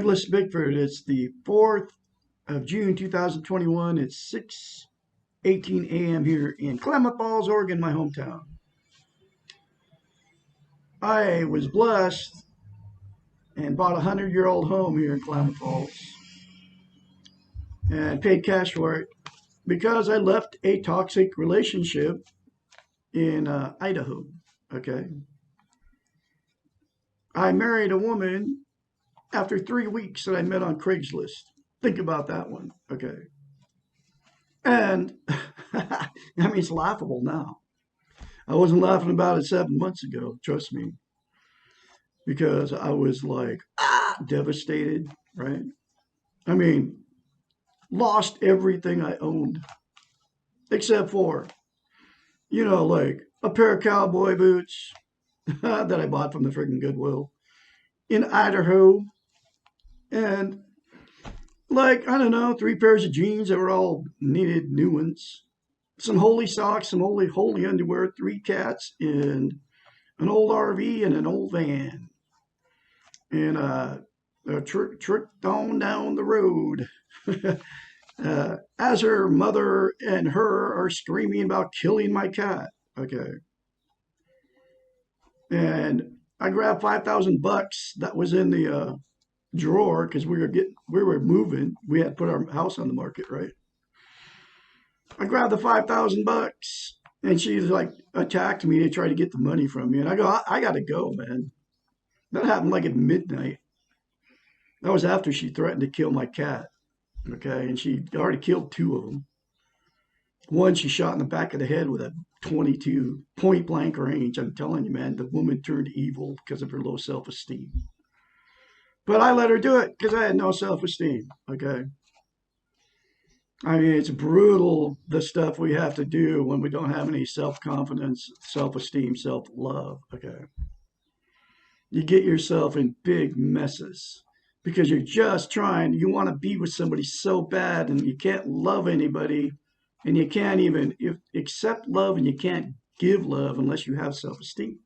Douglas Bickford. It's the 4th of June 2021. It's 6:18 a.m. here in Klamath Falls, Oregon, my hometown. I was blessed and bought a 100-year-old home here in Klamath Falls and paid cash for it because I left a toxic relationship in Idaho. Okay. I married a woman after 3 weeks that I met on Craigslist. Think about that one. Okay. And I mean, it's laughable now. I wasn't laughing about it 7 months ago, trust me, because I was like, devastated, right? I mean, lost everything I owned, except for, like a pair of cowboy boots that I bought from the freaking Goodwill in Idaho. And like, I don't know, 3 pairs of jeans that were all needed new ones. Some holy socks, some holy underwear, 3 cats, and an old RV and an old van. And a tricked on down the road. As her mother and her are screaming about killing my cat. Okay. And I grabbed $5,000 that was in the drawer because we were moving. We had put our house on the market, right? I grabbed the $5,000 and she like attacked me to try to get the money from me. And I go, I gotta go, man. That happened like at midnight. That was after she threatened to kill my cat. Okay, and she already killed 2 of them. One she shot in the back of the head with a 22 point blank range. I'm telling you, man, the woman turned evil because of her low self-esteem. But I let her do it because I had no self-esteem. Okay. I mean, it's brutal, the stuff we have to do when we don't have any self-confidence, self-esteem, self-love. Okay. You get yourself in big messes because you're just trying, you want to be with somebody so bad and you can't love anybody and you can't even accept love and you can't give love unless you have self-esteem.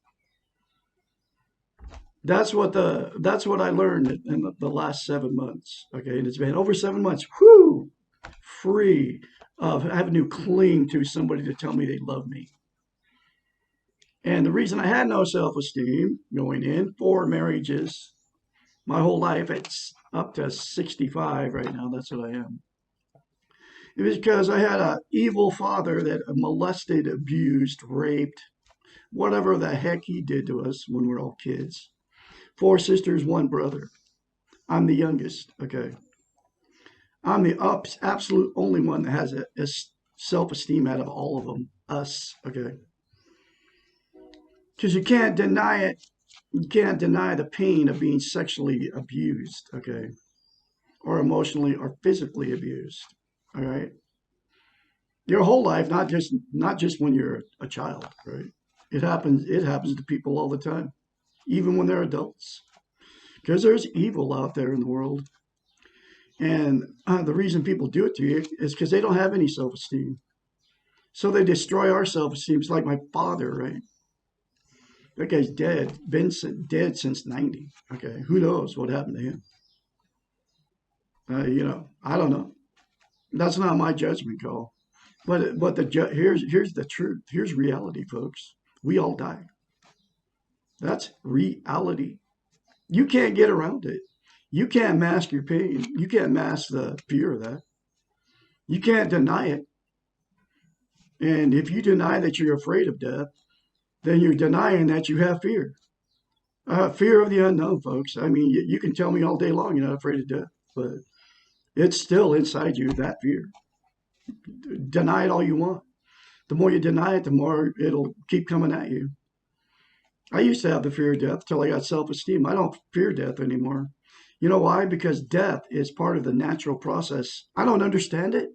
That's what I learned in the last 7 months. Okay. And it's been over 7 months. Whoo! Free of having to cling to somebody to tell me they love me. And the reason I had no self-esteem going in, 4 marriages, my whole life, it's up to 65 right now. That's what I am. It was because I had an evil father that molested, abused, raped, whatever the heck he did to us when we were all kids. 4 sisters, 1 brother. I'm the youngest. Okay. I'm the absolute only one that has a self-esteem out of all of them. Us. Okay. Because you can't deny it. You can't deny the pain of being sexually abused, okay, or emotionally or physically abused. All right, your whole life, not just when you're a child, right? It happens to people all the time, even when they're adults, because there's evil out there in the world, and the reason people do it to you is because they don't have any self-esteem, so they destroy our self-esteem. It's like my father, right? That guy's dead, been dead since 90. Okay, who knows what happened to him? I don't know. That's not my judgment call. But here's the truth. Here's reality, folks. We all die. That's reality. You can't get around it. You can't mask your pain. You can't mask the fear of that. You can't deny it. And if you deny that you're afraid of death, then you're denying that you have fear. Fear of the unknown, folks. I mean, you can tell me all day long you're not afraid of death, but it's still inside you, that fear. Deny it all you want. The more you deny it, the more it'll keep coming at you. I used to have the fear of death until I got self-esteem. I don't fear death anymore. You know why? Because death is part of the natural process. I don't understand it.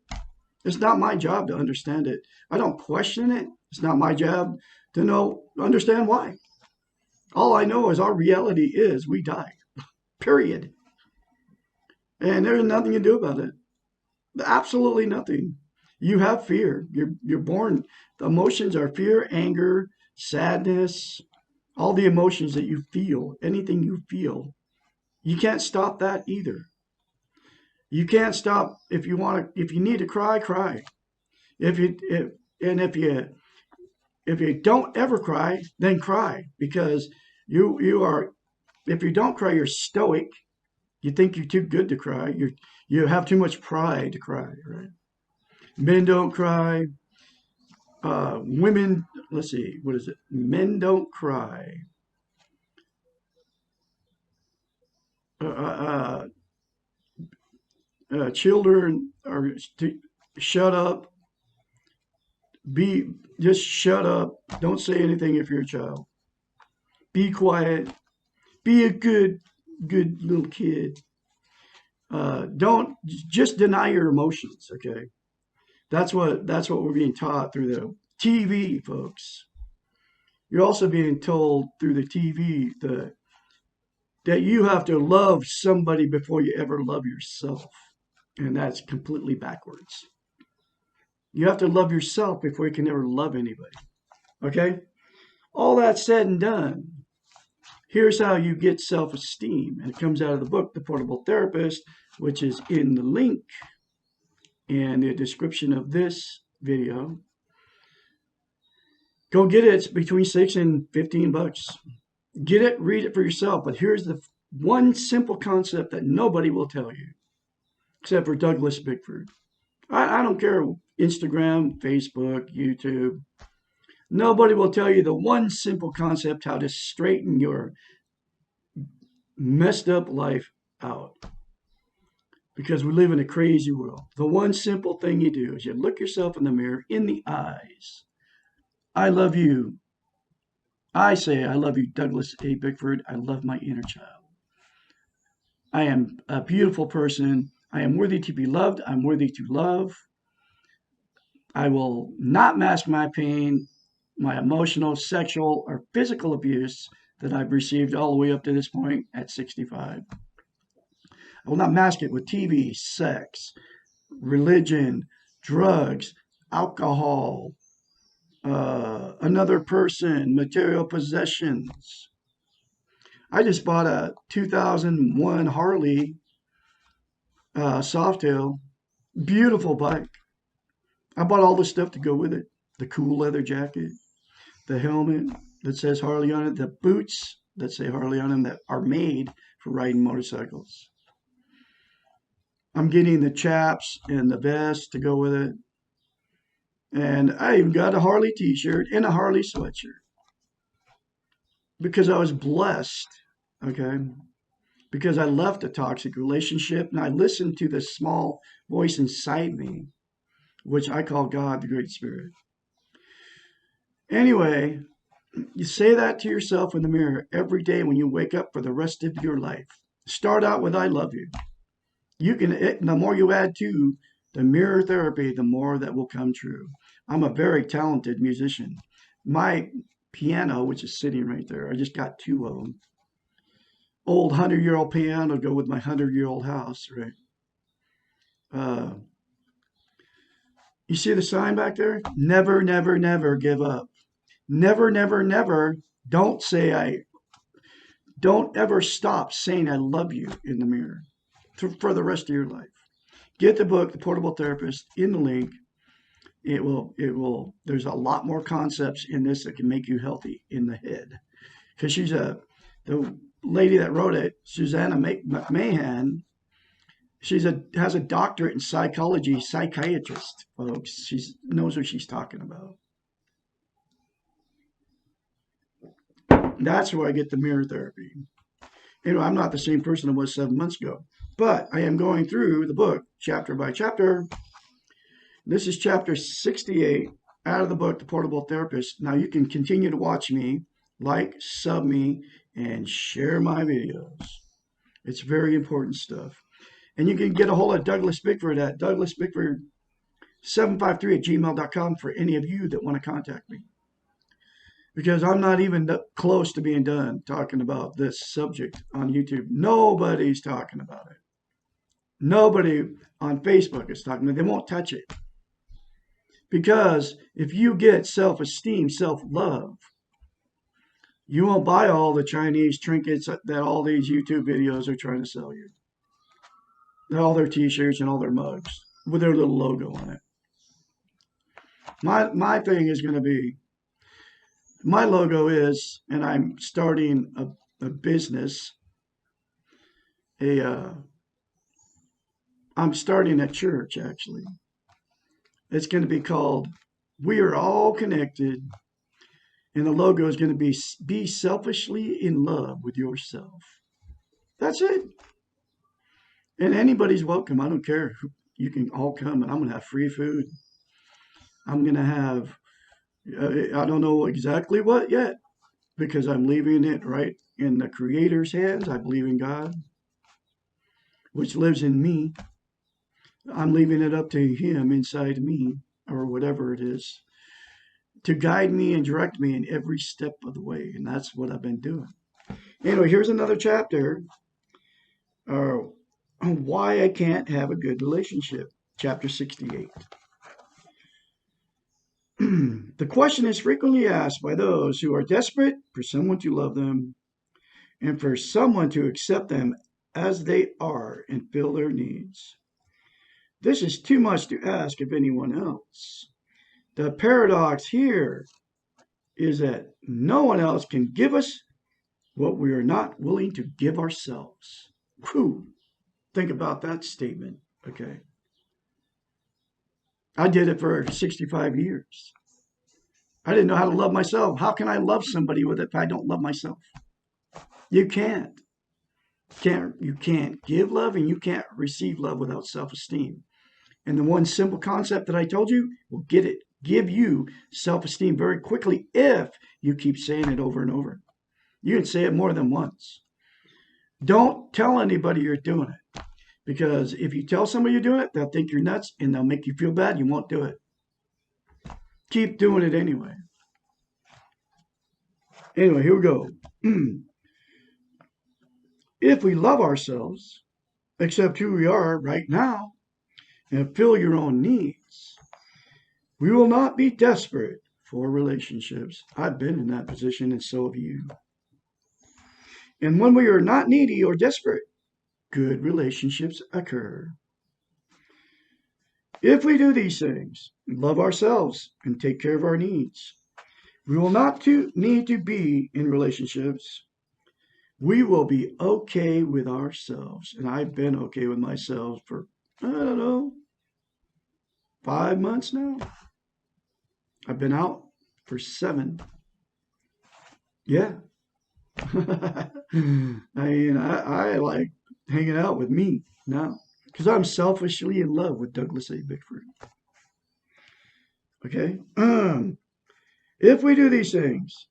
It's not my job to understand it. I don't question it. It's not my job to understand why. All I know is our reality is we die, period. And there's nothing you can do about it. Absolutely nothing. You have fear. You're born. The emotions are fear, anger, sadness, all the emotions that you feel, anything you feel You can't stop that either. You can't stop if you need to cry, cry. If you if, and if you don't ever cry, then cry because you are if you don't cry, you're stoic. You think you're too good to cry. You have too much pride to cry, right? Men don't cry. Women, let's see, what is it? Men don't cry. Uh, uh, Children are shut up. Be just shut up. Don't say anything if you're a child. Be quiet. Be a good little kid. Don't just deny your emotions. Okay, that's what we're being taught through the TV, folks. You're also being told through the TV that you have to love somebody before you ever love yourself, and that's completely backwards. You have to love yourself before you can ever love anybody. Okay, all that said and done. Here's how you get self-esteem, and it comes out of the book, The Portable Therapist, which is in the link in the description of this video. Go get it. It's between $6 and $15. Get it, read it for yourself. But here's the one simple concept that nobody will tell you, except for Douglas Bickford. I don't care, Instagram, Facebook, YouTube. Nobody will tell you the one simple concept how to straighten your messed up life out. Because we live in a crazy world. The one simple thing you do is you look yourself in the mirror, in the eyes. I love you. I say, I love you, Douglas A. Bickford. I love my inner child. I am a beautiful person. I am worthy to be loved. I'm worthy to love. I will not mask my pain, my emotional, sexual, or physical abuse that I've received all the way up to this point at 65. I will not mask it with TV, sex, religion, drugs, alcohol, another person, material possessions. I just bought a 2001 Harley Softail, beautiful bike. I bought all the stuff to go with it. The cool leather jacket, the helmet that says Harley on it, the boots that say Harley on them that are made for riding motorcycles. I'm getting the chaps and the vest to go with it. And I even got a Harley t-shirt and a Harley sweatshirt because I was blessed, okay? Because I left a toxic relationship and I listened to the small voice inside me, which I call God, the Great Spirit. Anyway, you say that to yourself in the mirror every day when you wake up for the rest of your life. Start out with I love you. The more you add to the mirror therapy, the more that will come true. I'm a very talented musician. My piano, which is sitting right there, I just got two of them. Old 100-year-old piano to go with my 100-year-old house, right? You see the sign back there? Never, never, never give up. Never, never, never. Don't ever stop saying I love you in the mirror for the rest of your life. Get the book, The Portable Therapist, in the link. There's a lot more concepts in this that can make you healthy in the head. Because the lady that wrote it, Susanna McMahon, has a doctorate in psychology, psychiatrist, folks. She knows what she's talking about. That's where I get the mirror therapy. I'm not the same person I was 7 months ago, but I am going through the book chapter by chapter. This is chapter 68 out of the book, The Portable Therapist. Now you can continue to watch me, like, sub me, and share my videos. It's very important stuff. And you can get a hold of Douglas Bickford at douglasbickford753@gmail.com for any of you that want to contact me. Because I'm not even close to being done talking about this subject on YouTube. Nobody's talking about it. Nobody on Facebook is talking about it. They won't touch it. Because if you get self-esteem, self-love, You won't buy all the Chinese trinkets that all these YouTube videos are trying to sell you. All their T-shirts and all their mugs with their little logo on it. My thing is going to be, my logo is, and I'm starting a business, a I'm starting a church actually. It's going to be called "We Are All Connected," and the logo is going to be selfishly in love with yourself. That's it. And anybody's welcome. I don't care. You can all come, and I'm going to have free food. I'm going to have, I don't know exactly what yet, because I'm leaving it right in the Creator's hands. I believe in God, which lives in me. I'm leaving it up to Him inside me, or whatever it is, to guide me and direct me in every step of the way. And that's what I've been doing. Anyway, here's another chapter. Uh, why I can't have a good relationship. Chapter 68. The question is frequently asked by those who are desperate for someone to love them and for someone to accept them as they are and fill their needs. This is too much to ask of anyone else. The paradox here is that no one else can give us what we are not willing to give ourselves. Whew. Think about that statement. Okay. I did it for 65 years. I didn't know how to love myself. How can I love somebody with it if I don't love myself? You can't. You can't give love and you can't receive love without self-esteem. And the one simple concept that I told you will give you self-esteem very quickly if you keep saying it over and over. You can say it more than once. Don't tell anybody you're doing it. Because if you tell somebody you're doing it, they'll think you're nuts and they'll make you feel bad. You won't do it. Keep doing it anyway. Anyway, here we go. If we love ourselves, accept who we are right now, and fill your own needs, we will not be desperate for relationships. I've been in that position, and so have you. And when we are not needy or desperate, good relationships occur. If we do these things, love ourselves, and take care of our needs, we will not need to be in relationships. We will be okay with ourselves. And I've been okay with myself for, I don't know, 5 months now. I've been out for 7. Yeah. I mean, I like hanging out with me now because I'm selfishly in love with Douglas A. Bickford. Okay? If we do these things,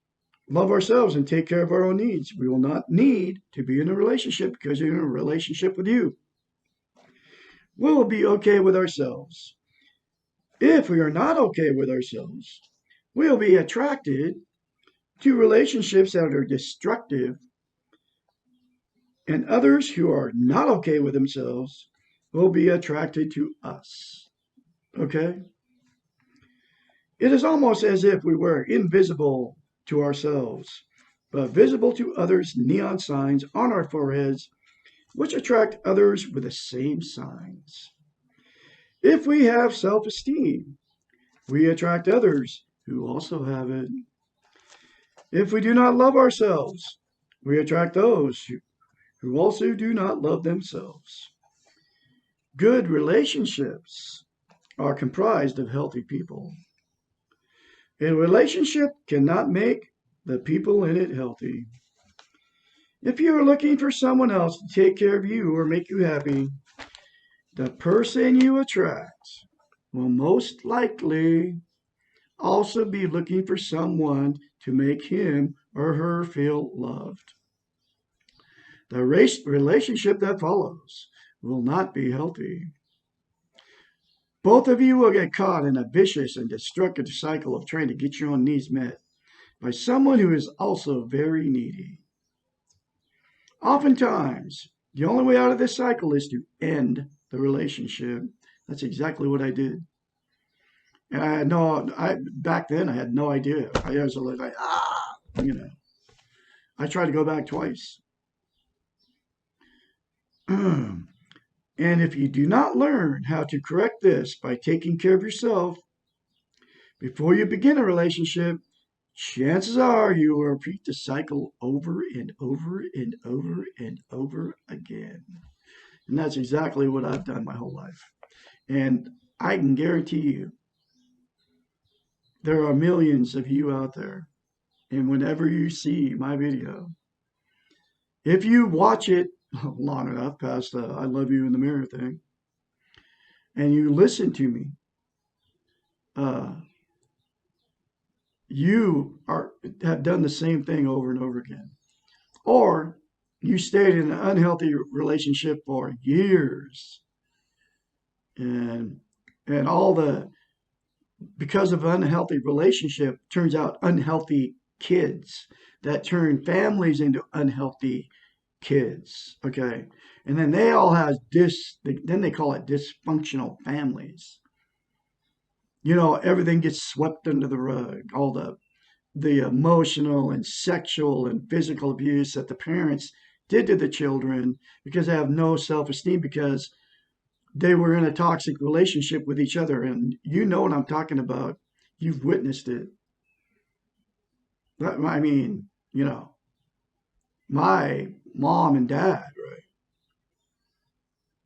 love ourselves and take care of our own needs, we will not need to be in a relationship because you're in a relationship with you. We will be okay with ourselves. If we are not okay with ourselves, we'll be attracted to relationships that are destructive, and others who are not okay with themselves will be attracted to us. Okay? It is almost as if we were invisible to ourselves, but visible to others, neon signs on our foreheads, which attract others with the same signs. If we have self-esteem, we attract others who also have it. If we do not love ourselves, we attract those who also do not love themselves. Good relationships are comprised of healthy people. A relationship cannot make the people in it healthy. If you are looking for someone else to take care of you or make you happy, the person you attract will most likely also be looking for someone to make him or her feel loved. The relationship that follows will not be healthy. Both of you will get caught in a vicious and destructive cycle of trying to get your own needs met by someone who is also very needy. Oftentimes, the only way out of this cycle is to end the relationship. That's exactly what I did. And back then I had no idea. I was like, you know. I tried to go back twice. And if you do not learn how to correct this by taking care of yourself before you begin a relationship, chances are you will repeat the cycle over and over and over and over again. And that's exactly what I've done my whole life. And I can guarantee you, there are millions of you out there. And whenever you see my video, if you watch it long enough past the I love you in the mirror thing, and you listen to me, uh, you have done the same thing over and over again. Or you stayed in an unhealthy relationship for years, and all the because of unhealthy relationship turns out unhealthy kids that turn families into unhealthy kids. Okay. And then they all have then they call it dysfunctional families. Everything gets swept under the rug. All the emotional and sexual and physical abuse that the parents did to the children because they have no self-esteem because they were in a toxic relationship with each other. And you know what I'm talking about. You've witnessed it. I mean, my mom and dad, right?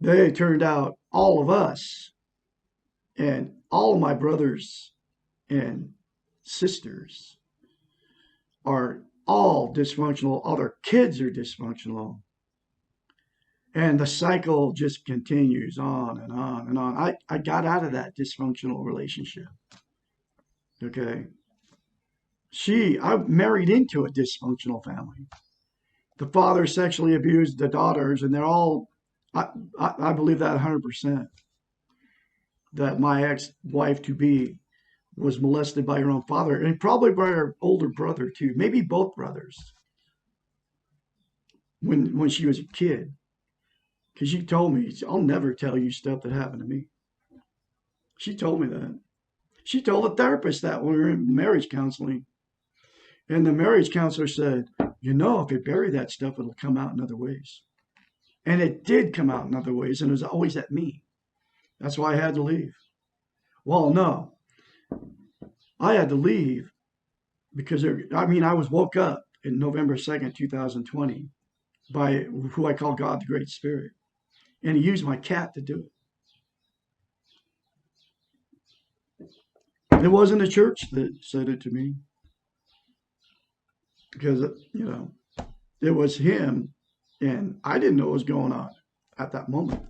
They turned out all of us and all of my brothers and sisters are all dysfunctional. All their kids are dysfunctional. And the cycle just continues on and on and on. I got out of that dysfunctional relationship. Okay. I married into a dysfunctional family. The father sexually abused the daughters, and they're all, I believe that 100%, that my ex-wife to be was molested by her own father and probably by her older brother too, maybe both brothers when she was a kid. Because she told me, I'll never tell you stuff that happened to me. She told me that. She told the therapist that when we were in marriage counseling. And the marriage counselor said, if you bury that stuff, it'll come out in other ways. And it did come out in other ways, and it was always at me. That's why I had to leave. Well, no, I had to leave because I was woke up in November 2nd, 2020 by who I call God the Great Spirit. And he used my cat to do it. It wasn't the church that said it to me because, it was him. And I didn't know what was going on at that moment.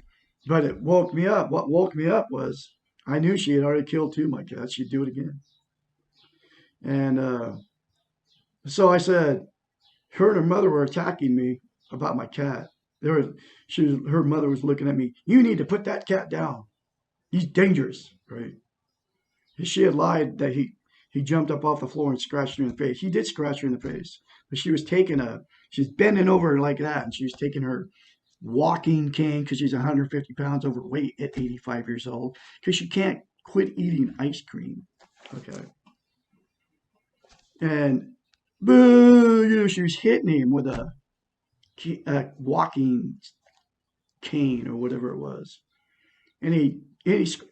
But it woke me up. What woke me up was I knew she had already killed two of my cats. She'd do it again. And so I said, her and her mother were attacking me about my cat. Her mother was looking at me. You need to put that cat down. He's dangerous, right? She had lied that he jumped up off the floor and scratched her in the face. He did scratch her in the face, but she's bending over like that, and she was taking her walking cane because she's 150 pounds overweight at 85 years old because she can't quit eating ice cream. Okay. And boo, she was hitting him with a walking cane or whatever it was. And he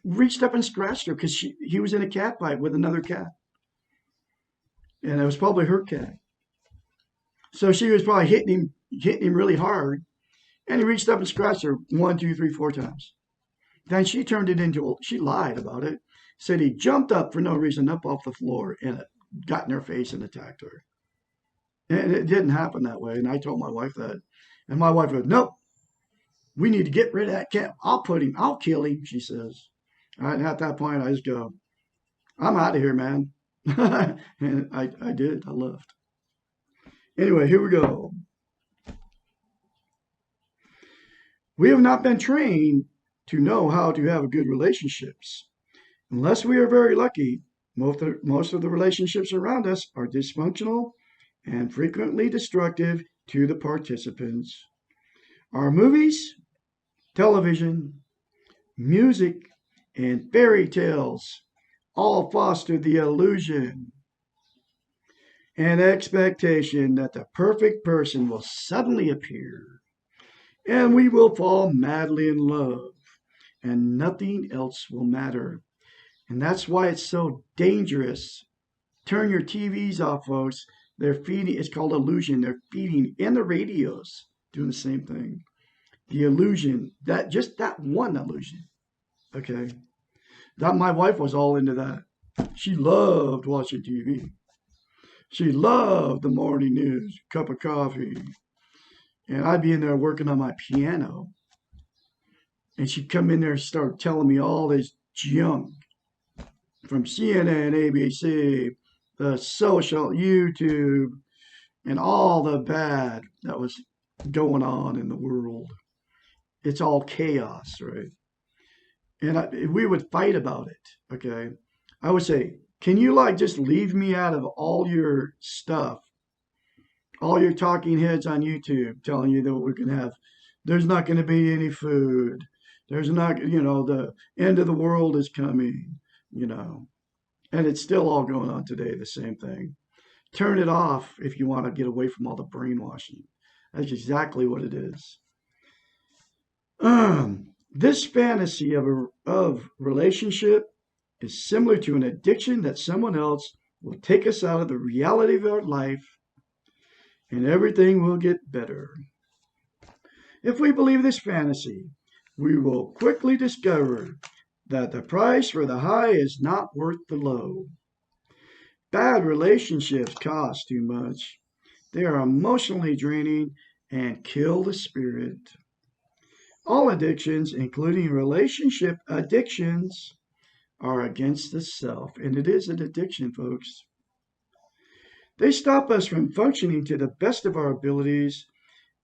reached up and scratched her because he was in a cat fight with another cat. And it was probably her cat. So she was probably hitting him really hard. And he reached up and scratched her 1, 2, 3, 4 times. Then she turned it into, she lied about it, said he jumped up for no reason up off the floor and got in her face and attacked her. And it didn't happen that way. And I told my wife that. And my wife goes, nope, we need to get rid of that cat. I'll kill him, she says. And at that point, I just go, I'm out of here, man. And I did. I left. Anyway, here we go. We have not been trained to know how to have good relationships. Unless we are very lucky, most of the relationships around us are dysfunctional and frequently destructive to the participants. Our movies, television, music, and fairy tales all foster the illusion and expectation that the perfect person will suddenly appear, and we will fall madly in love, and nothing else will matter. And that's why it's so dangerous. Turn your TVs off, folks. They're feeding, it's called illusion. They're feeding, and the radios doing the same thing. The illusion, that just that one illusion. Okay. That my wife was all into that. She loved watching TV. She loved the morning news, cup of coffee. And I'd be in there working on my piano. And she'd come in there and start telling me all this junk from CNN, ABC, the social, YouTube, and all the bad that was going on in the world. It's all chaos, right? And we would fight about it, okay? I would say, can you like just leave me out of all your stuff, all your talking heads on YouTube telling you that we're going to have, there's not going to be any food. There's not, the end of the world is coming, you know. And it's still all going on today, the same thing. Turn it off if you want to get away from all the brainwashing. That's exactly what it is. This fantasy of relationship is similar to an addiction that someone else will take us out of the reality of our life and everything will get better. If we believe this fantasy, we will quickly discover that the price for the high is not worth the low. Bad relationships cost too much. They are emotionally draining and kill the spirit. All addictions, including relationship addictions, are against the self. And it is an addiction, folks. They stop us from functioning to the best of our abilities.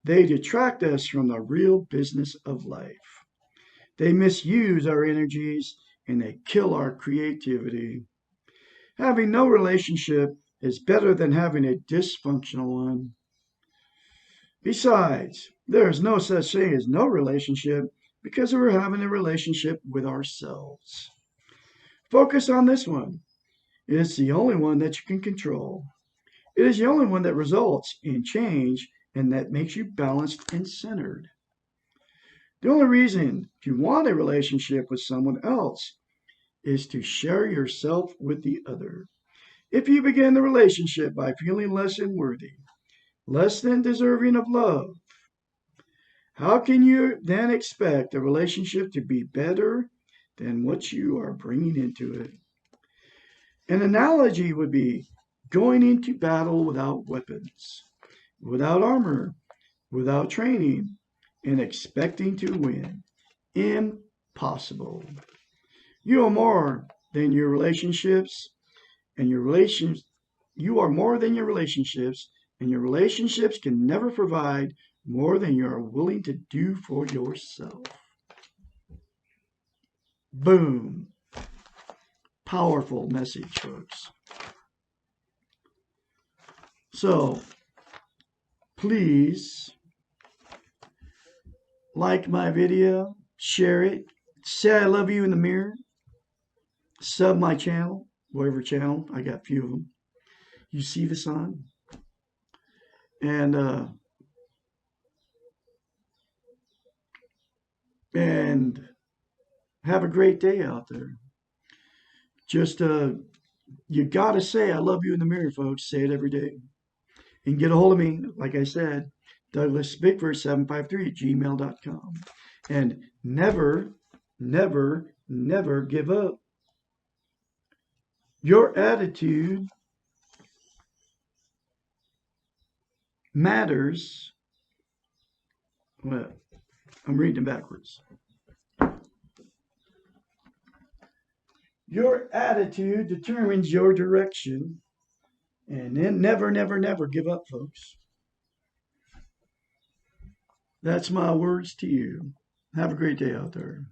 They detract us from the real business of life. They misuse our energies and they kill our creativity. Having no relationship is better than having a dysfunctional one. Besides, there is no such thing as no relationship because we're having a relationship with ourselves. Focus on this one. It's the only one that you can control. It is the only one that results in change and that makes you balanced and centered. The only reason you want a relationship with someone else is to share yourself with the other. If you begin the relationship by feeling less than worthy, less than deserving of love, how can you then expect the relationship to be better than what you are bringing into it? An analogy would be going into battle without weapons, without armor, without training, and expecting to win. Impossible. You are more than your relationships, and you are more than your relationships, and your relationships can never provide more than you are willing to do for yourself. Boom. Powerful message, folks. So, please like my video, share it, say I love you in the mirror, sub my channel, whatever channel, I got a few of them. You see this on? And have a great day out there. Just you gotta say I love you in the mirror, folks. Say it every day. And get a hold of me, like I said, Douglas Bickford-753 at gmail.com. And never, never, never give up. Your attitude matters. Well, I'm reading backwards. Your attitude determines your direction. And then never, never, never give up, folks. That's my words to you. Have a great day out there.